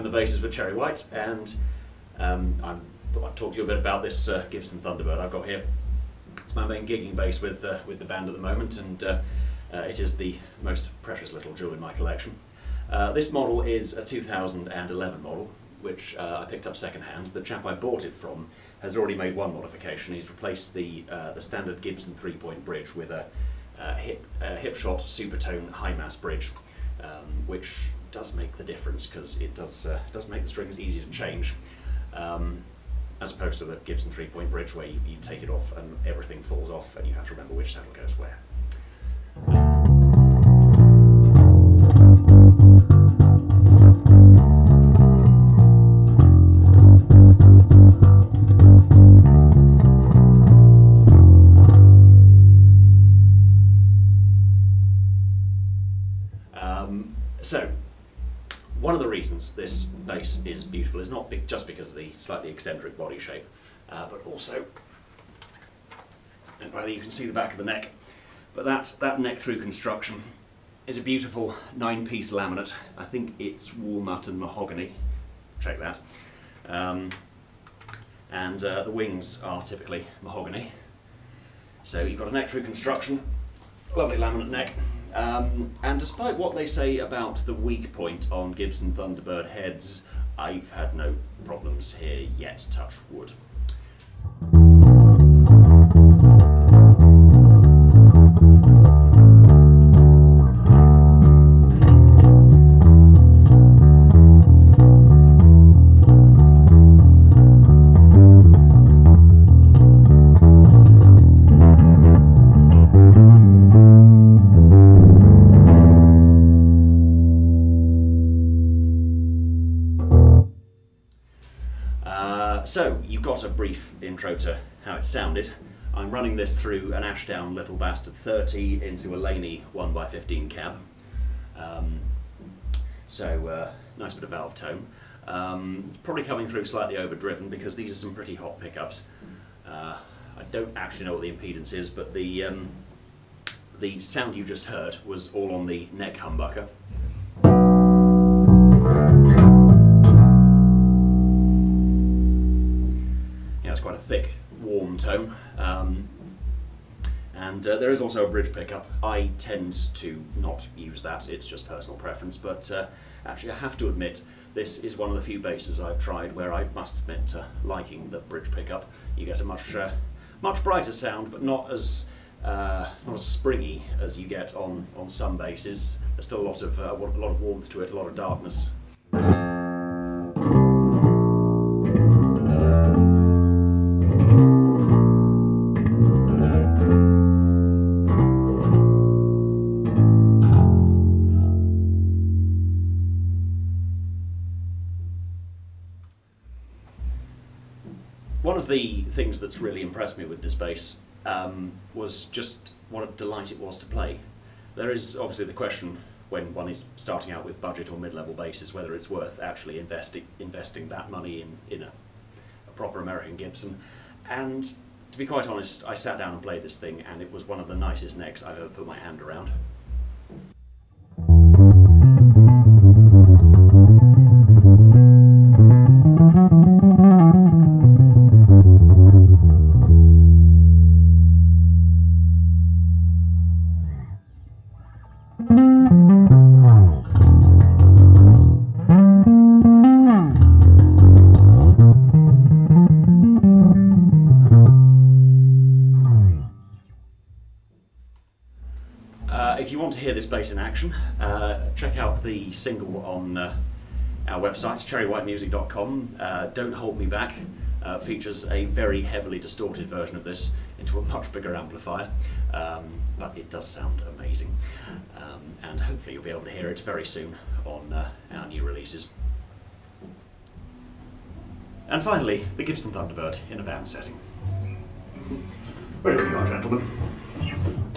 behind the basses with Cherry White, and I thought I'd talk to you a bit about this Gibson Thunderbird I've got here. It's my main gigging bass with the band at the moment, and it is the most precious little jewel in my collection. This model is a 2011 model, which I picked up second-hand. The chap I bought it from has already made one modification. He's replaced the standard Gibson 3-point bridge with a hip shot supertone high mass bridge, which does make the difference because it does make the strings easy to change, as opposed to the Gibson 3-point bridge where you take it off and everything falls off and you have to remember which saddle goes where. So, one of the reasons this bass is beautiful is not just because of the slightly eccentric body shape, but also, and whether you can see the back of the neck, but that neck-through construction is a beautiful 9-piece laminate. I think it's walnut and mahogany, check that, and the wings are typically mahogany. So you've got a neck-through construction, lovely laminate neck. And despite what they say about the weak point on Gibson Thunderbird heads, I've had no problems here yet, touch wood. So, you've got a brief intro to how it sounded. I'm running this through an Ashdown Little Bastard 30 into a Laney 1x15 cab. Nice bit of valve tone. Probably coming through slightly overdriven because these are some pretty hot pickups. I don't actually know what the impedance is, but the sound you just heard was all on the neck humbucker. It's quite a thick, warm tone, and there is also a bridge pickup. I tend to not use that, it's just personal preference, but actually I have to admit this is one of the few basses I've tried where I must admit liking the bridge pickup. You get a much brighter sound, but not as springy as you get on some basses. There's still a lot of warmth to it, a lot of darkness. One of the things that's really impressed me with this bass was just what a delight it was to play. There is obviously the question when one is starting out with budget or mid-level basses whether it's worth actually investing that money in a proper American Gibson. And to be quite honest, I sat down and played this thing and it was one of the nicest necks I've ever put my hand around. If you want to hear this bass in action, check out the single on our website, cherrywhitemusic.com. Don't Hold Me Back features a very heavily distorted version of this into a much bigger amplifier, but it does sound amazing. And hopefully you'll be able to hear it very soon on our new releases. And finally, the Gibson Thunderbird in a band setting. Wherever you are, gentlemen.